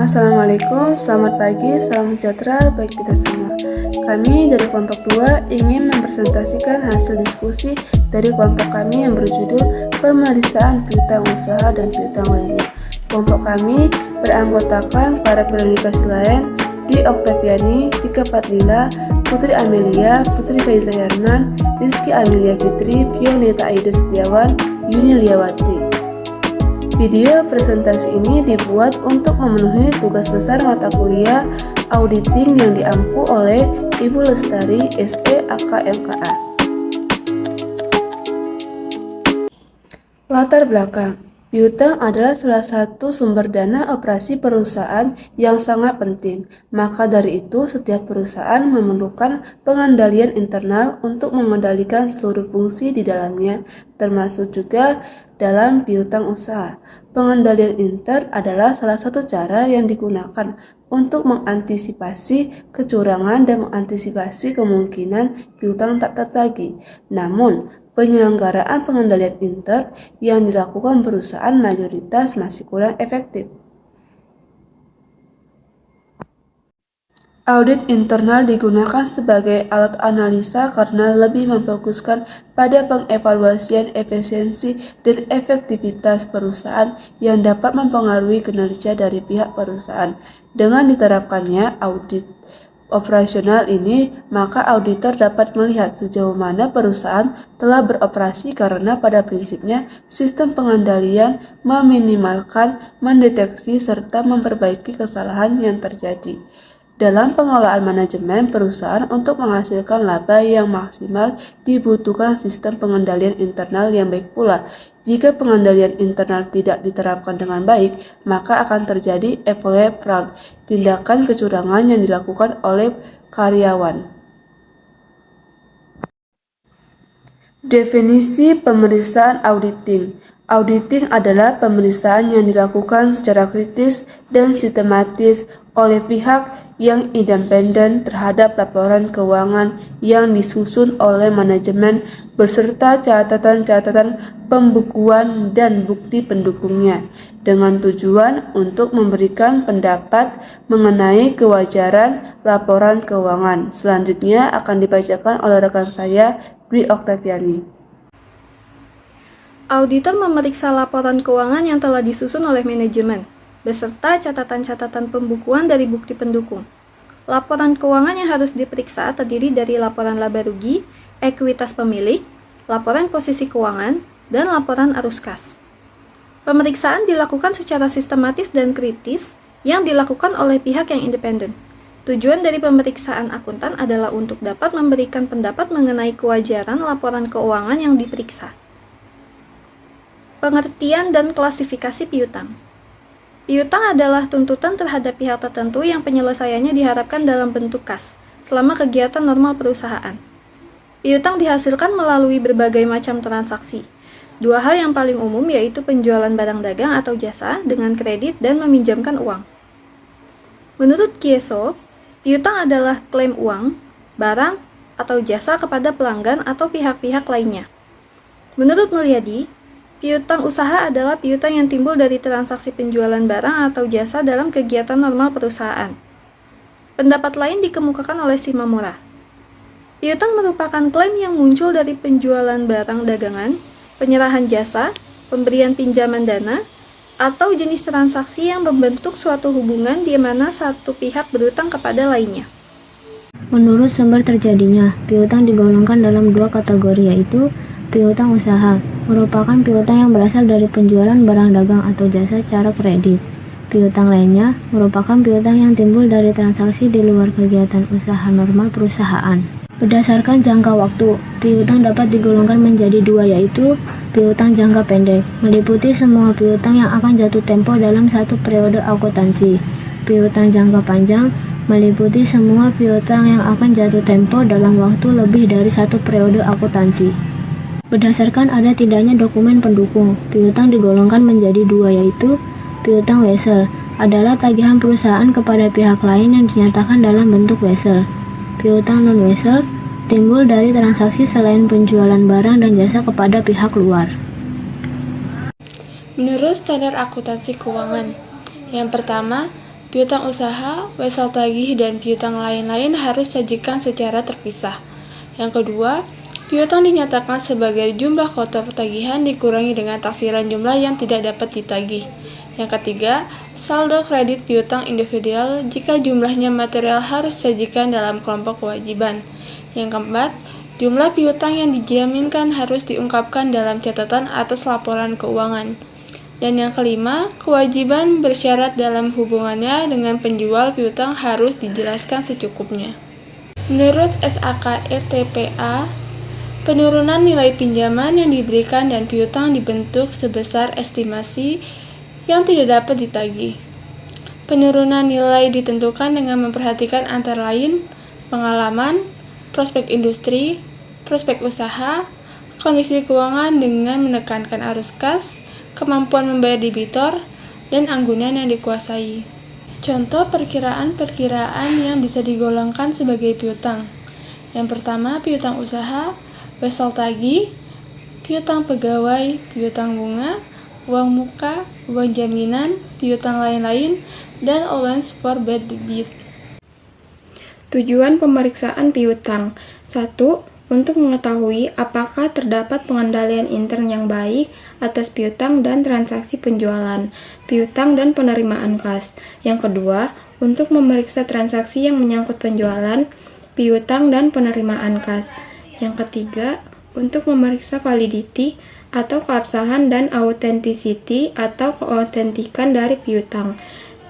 Assalamualaikum, selamat pagi, salam sejahtera bagi kita semua. Kami dari kelompok 2 ingin mempresentasikan hasil diskusi dari kelompok kami yang berjudul Pemeriksaan Piutang Usaha dan Piutang Lainnya. Kelompok kami beranggotakan para Veronica Silayan, Dwi Oktaviani, Vika Fatlila, Putri Amelia, Putri Faiza Herman, Rizky Amelia Fitri, Pioneta Aida Setiawan, Yuni Liawati. Video presentasi ini dibuat untuk memenuhi tugas besar mata kuliah auditing yang diampu oleh Ibu Lestari, SE AKMKA. Latar belakang. Piutang adalah salah satu sumber dana operasi perusahaan yang sangat penting. Maka dari itu, setiap perusahaan memerlukan pengendalian internal untuk mengendalikan seluruh fungsi di dalamnya, termasuk juga dalam piutang usaha. Pengendalian intern adalah salah satu cara yang digunakan untuk mengantisipasi kecurangan dan mengantisipasi kemungkinan piutang tak tertagih. Namun, penyelenggaraan pengendalian intern yang dilakukan perusahaan mayoritas masih kurang efektif. Audit internal digunakan sebagai alat analisa karena lebih memfokuskan pada pengevaluasian efisiensi dan efektivitas perusahaan yang dapat mempengaruhi kinerja dari pihak perusahaan. Dengan diterapkannya audit operasional ini, maka auditor dapat melihat sejauh mana perusahaan telah beroperasi karena pada prinsipnya sistem pengendalian meminimalkan, mendeteksi, serta memperbaiki kesalahan yang terjadi. Dalam pengelolaan manajemen perusahaan untuk menghasilkan laba yang maksimal dibutuhkan sistem pengendalian internal yang baik pula. Jika pengendalian internal tidak diterapkan dengan baik, maka akan terjadi employee fraud, tindakan kecurangan yang dilakukan oleh karyawan. Definisi pemeriksaan auditing. Auditing adalah pemeriksaan yang dilakukan secara kritis dan sistematis oleh pihak yang independen terhadap laporan keuangan yang disusun oleh manajemen beserta catatan-catatan pembukuan dan bukti pendukungnya dengan tujuan untuk memberikan pendapat mengenai kewajaran laporan keuangan. Selanjutnya akan dibacakan oleh rekan saya, Dwi Oktaviani. Auditor memeriksa laporan keuangan yang telah disusun oleh manajemen, beserta catatan-catatan pembukuan dari bukti pendukung. Laporan keuangan yang harus diperiksa terdiri dari laporan laba rugi, ekuitas pemilik, laporan posisi keuangan, dan laporan arus kas. Pemeriksaan dilakukan secara sistematis dan kritis yang dilakukan oleh pihak yang independen. Tujuan dari pemeriksaan akuntan adalah untuk dapat memberikan pendapat mengenai kewajaran laporan keuangan yang diperiksa. Pengertian dan klasifikasi piutang. Piutang adalah tuntutan terhadap pihak tertentu yang penyelesaiannya diharapkan dalam bentuk kas, selama kegiatan normal perusahaan. Piutang dihasilkan melalui berbagai macam transaksi. Dua hal yang paling umum yaitu penjualan barang dagang atau jasa dengan kredit dan meminjamkan uang. Menurut Kieso, piutang adalah klaim uang, barang, atau jasa kepada pelanggan atau pihak-pihak lainnya. Menurut Mulyadi, piutang usaha adalah piutang yang timbul dari transaksi penjualan barang atau jasa dalam kegiatan normal perusahaan. Pendapat lain dikemukakan oleh Shimamura. Piutang merupakan klaim yang muncul dari penjualan barang dagangan, penyerahan jasa, pemberian pinjaman dana, atau jenis transaksi yang membentuk suatu hubungan di mana satu pihak berutang kepada lainnya. Menurut sumber terjadinya, piutang digolongkan dalam dua kategori yaitu piutang usaha, merupakan piutang yang berasal dari penjualan barang dagang atau jasa secara kredit. Piutang lainnya merupakan piutang yang timbul dari transaksi di luar kegiatan usaha normal perusahaan. Berdasarkan jangka waktu, piutang dapat digolongkan menjadi dua yaitu piutang jangka pendek, meliputi semua piutang yang akan jatuh tempo dalam satu periode akuntansi. Piutang jangka panjang meliputi semua piutang yang akan jatuh tempo dalam waktu lebih dari satu periode akuntansi. Berdasarkan ada tidaknya dokumen pendukung, piutang digolongkan menjadi dua yaitu piutang wesel adalah tagihan perusahaan kepada pihak lain yang dinyatakan dalam bentuk wesel. Piutang non-wesel timbul dari transaksi selain penjualan barang dan jasa kepada pihak luar. Menurut standar akuntansi keuangan, yang pertama, Piutang usaha, wesel tagih, dan piutang lain-lain harus disajikan secara terpisah. Yang kedua, piutang dinyatakan sebagai jumlah kotor tagihan dikurangi dengan taksiran jumlah yang tidak dapat ditagih. Yang ketiga, saldo kredit piutang individual jika jumlahnya material harus disajikan dalam kelompok kewajiban. Yang keempat, jumlah piutang yang dijaminkan harus diungkapkan dalam catatan atas laporan keuangan. Dan yang kelima, kewajiban bersyarat dalam hubungannya dengan penjual piutang harus dijelaskan secukupnya. Menurut SAKETPA, penurunan nilai pinjaman yang diberikan dan piutang dibentuk sebesar estimasi yang tidak dapat ditagih. Penurunan nilai ditentukan dengan memperhatikan antara lain pengalaman, prospek industri, prospek usaha, kondisi keuangan dengan menekankan arus kas, kemampuan membayar debitor, dan anggunan yang dikuasai. Contoh perkiraan-perkiraan yang bisa digolongkan sebagai piutang. Yang pertama, piutang usaha, wesel tagih, piutang pegawai, piutang bunga, uang muka, uang jaminan, piutang lain-lain, dan allowance for bad debt. Tujuan pemeriksaan piutang. 1. Untuk mengetahui apakah terdapat pengendalian intern yang baik atas piutang dan transaksi penjualan, piutang dan penerimaan kas. Yang kedua, untuk memeriksa transaksi yang menyangkut penjualan, piutang dan penerimaan kas. Yang ketiga, untuk memeriksa validity atau keabsahan dan authenticity atau keautentikan dari piutang.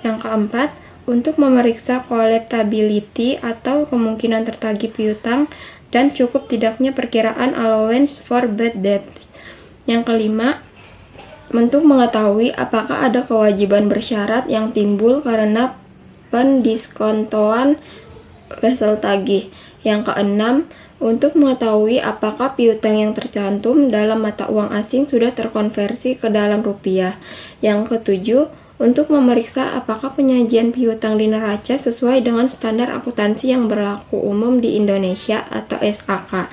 Yang keempat, untuk memeriksa collectability atau kemungkinan tertagih piutang dan cukup tidaknya perkiraan allowance for bad debts. Yang kelima, untuk mengetahui apakah ada kewajiban bersyarat yang timbul karena pendiskontoan wesel tagih. Yang keenam, untuk mengetahui apakah piutang yang tercantum dalam mata uang asing sudah terkonversi ke dalam rupiah. Yang ketujuh, untuk memeriksa apakah penyajian piutang di neraca sesuai dengan standar akuntansi yang berlaku umum di Indonesia atau SAK.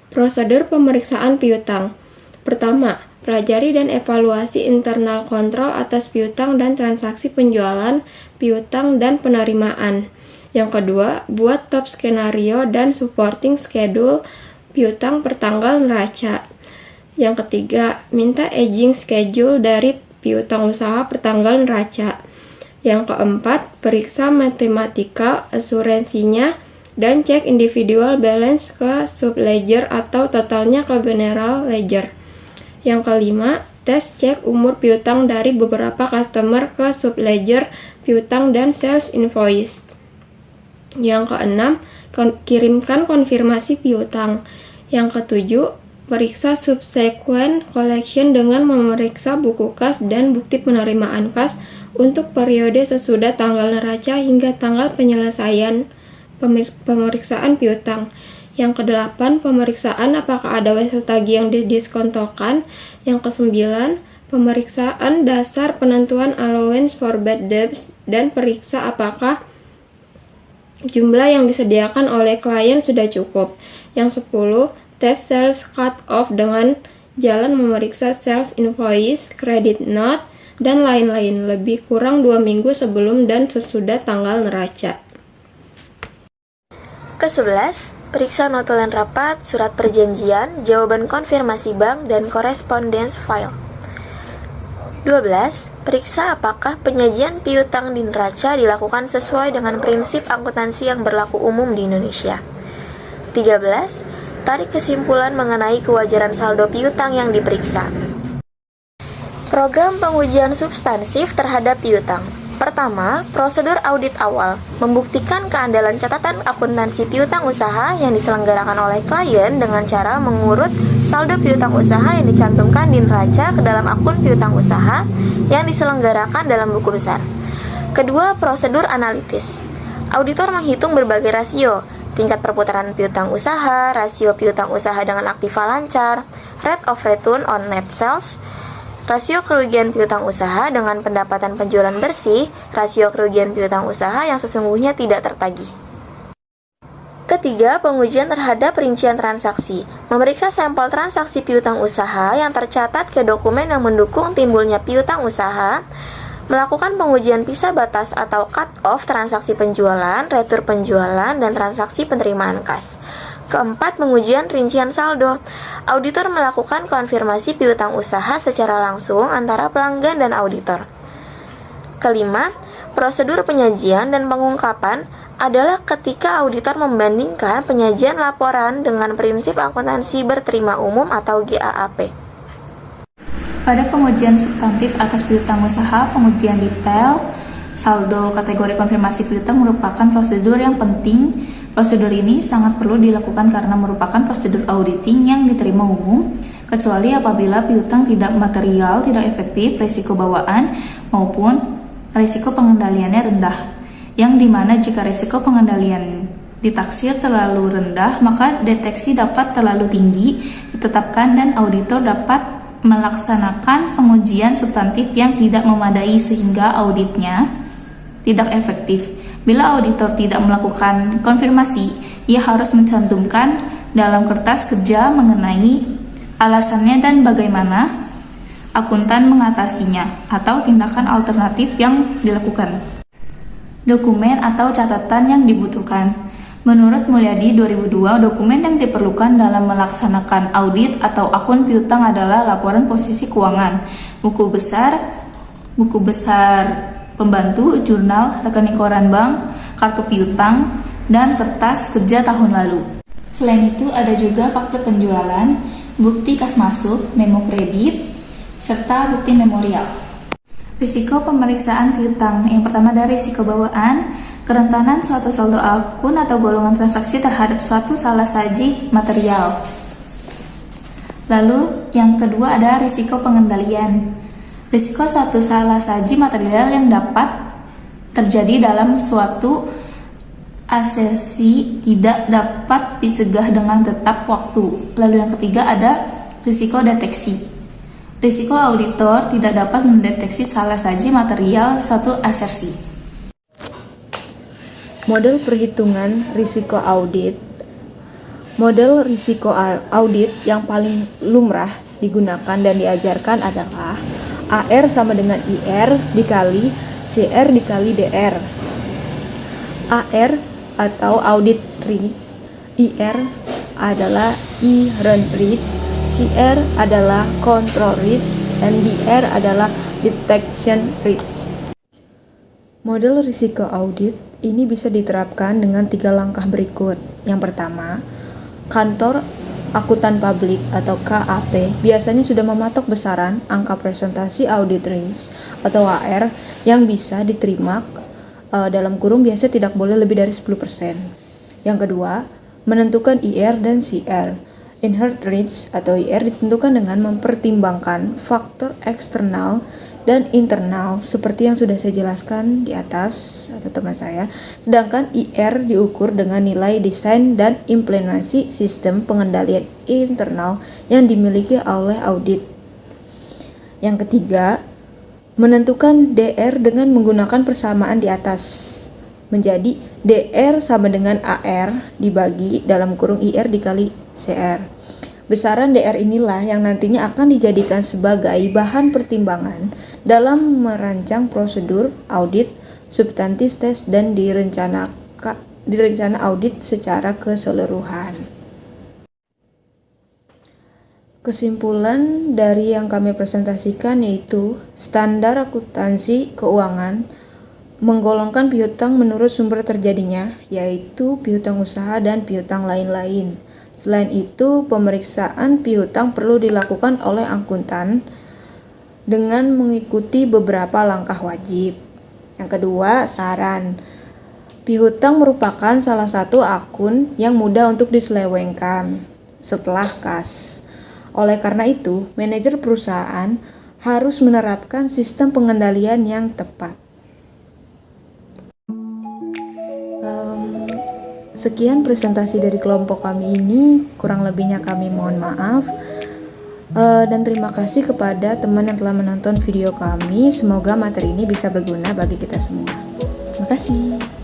Prosedur pemeriksaan piutang. Pertama, pelajari dan evaluasi internal kontrol atas piutang dan transaksi penjualan, piutang dan penerimaan. Yang kedua, buat top skenario dan supporting schedule piutang per tanggal neraca. Yang ketiga, minta aging schedule dari piutang usaha per tanggal neraca. Yang keempat, periksa matematika asuransinya dan cek individual balance ke subledger atau totalnya ke general ledger. Yang kelima, tes cek umur piutang dari beberapa customer ke subledger piutang dan sales invoice. Yang keenam, kirimkan konfirmasi piutang. Yang ketujuh, periksa subsequent collection dengan memeriksa buku kas dan bukti penerimaan kas untuk periode sesudah tanggal neraca hingga tanggal penyelesaian pemeriksaan piutang. Yang kedelapan, pemeriksaan apakah ada wesel tagih yang didiskontokan. Yang kesembilan, pemeriksaan dasar penentuan allowance for bad debts dan periksa apakah jumlah yang disediakan oleh klien sudah cukup. Yang 10, tes sales cut-off dengan jalan memeriksa sales invoice, credit note, dan lain-lain lebih kurang 2 minggu sebelum dan sesudah tanggal neraca. Ke-11, periksa notulen rapat, surat perjanjian, jawaban konfirmasi bank, dan correspondence file. 12. Periksa apakah penyajian piutang di neraca dilakukan sesuai dengan prinsip akuntansi yang berlaku umum di Indonesia. 13. Tarik kesimpulan mengenai kewajaran saldo piutang yang diperiksa. Program pengujian substansif terhadap piutang. Pertama, prosedur audit awal, membuktikan keandalan catatan akuntansi piutang usaha yang diselenggarakan oleh klien dengan cara mengurut saldo piutang usaha yang dicantumkan di neraca ke dalam akun piutang usaha yang diselenggarakan dalam buku besar. Kedua, prosedur analitis. Auditor menghitung berbagai rasio, tingkat perputaran piutang usaha, rasio piutang usaha dengan aktiva lancar, rate of return on net sales, rasio kerugian piutang usaha dengan pendapatan penjualan bersih, rasio kerugian piutang usaha yang sesungguhnya tidak tertagih. Ketiga, pengujian terhadap rincian transaksi, memeriksa sampel transaksi piutang usaha yang tercatat ke dokumen yang mendukung timbulnya piutang usaha, melakukan pengujian pisah batas atau cut-off transaksi penjualan, retur penjualan, dan transaksi penerimaan kas. Keempat, pengujian rincian saldo. Auditor melakukan konfirmasi piutang usaha secara langsung antara pelanggan dan auditor. Kelima, prosedur penyajian dan pengungkapan adalah ketika auditor membandingkan penyajian laporan dengan prinsip akuntansi berterima umum atau GAAP. Pada pengujian substantif atas piutang usaha, pengujian detail saldo kategori konfirmasi piutang merupakan prosedur yang penting. Prosedur ini sangat perlu dilakukan karena merupakan prosedur auditing yang diterima umum, kecuali apabila piutang tidak material, tidak efektif, risiko bawaan, maupun risiko pengendaliannya rendah. Yang dimana jika risiko pengendalian ditaksir terlalu rendah, maka deteksi dapat terlalu tinggi ditetapkan dan auditor dapat melaksanakan pengujian substantif yang tidak memadai sehingga auditnya tidak efektif. Bila auditor tidak melakukan konfirmasi, ia harus mencantumkan dalam kertas kerja mengenai alasannya dan bagaimana akuntan mengatasinya atau tindakan alternatif yang dilakukan. Dokumen atau catatan yang dibutuhkan. Menurut Mulyadi 2002, dokumen yang diperlukan dalam melaksanakan audit atau akun piutang adalah laporan posisi keuangan, buku besar pembantu, jurnal, rekening koran bank, kartu piutang, dan kertas kerja tahun lalu. Selain itu, ada juga faktur penjualan, bukti kas masuk, memo kredit, serta bukti memorial. Risiko pemeriksaan piutang. Yang pertama ada risiko bawaan, kerentanan suatu saldo akun atau golongan transaksi terhadap suatu salah saji material. Lalu yang kedua ada risiko pengendalian. Risiko suatu salah saji material yang dapat terjadi dalam suatu asesi tidak dapat dicegah dengan tetap waktu. Lalu yang ketiga ada risiko deteksi. Risiko auditor tidak dapat mendeteksi salah saji material suatu asersi. Model perhitungan risiko audit. Model risiko audit yang paling lumrah digunakan dan diajarkan adalah AR sama dengan IR dikali CR dikali DR. AR atau audit risk, IR adalah earned risk, CR adalah control risk, dan DR adalah detection risk. Model risiko audit ini bisa diterapkan dengan 3 langkah berikut. Yang pertama, kantor akuntan publik atau KAP biasanya sudah mematok besaran angka presentasi audit risk atau AR yang bisa diterima dalam kurung biasa tidak boleh lebih dari 10%. Yang kedua, menentukan IR dan CR. Inherent risk atau IR ditentukan dengan mempertimbangkan faktor eksternal dan internal seperti yang sudah saya jelaskan di atas atau teman saya. Sedangkan IR diukur dengan nilai desain dan implementasi sistem pengendalian internal yang dimiliki oleh audit. Yang ketiga, menentukan DR dengan menggunakan persamaan di atas. Menjadi DR sama dengan AR dibagi dalam kurung IR dikali CR. Besaran DR inilah yang nantinya akan dijadikan sebagai bahan pertimbangan dalam merancang prosedur audit, substantif tes, dan direncana audit secara keseluruhan. Kesimpulan dari yang kami presentasikan yaitu standar akuntansi keuangan menggolongkan piutang menurut sumber terjadinya, yaitu piutang usaha dan piutang lain-lain. Selain itu, pemeriksaan piutang perlu dilakukan oleh akuntan dengan mengikuti beberapa langkah wajib. Yang kedua, saran. Piutang merupakan salah satu akun yang mudah untuk diselewengkan setelah kas. Oleh karena itu, manajer perusahaan harus menerapkan sistem pengendalian yang tepat. Sekian presentasi dari kelompok kami ini, kurang lebihnya kami mohon maaf. Dan terima kasih kepada teman yang telah menonton video kami. Semoga materi ini bisa berguna bagi kita semua. Terima kasih.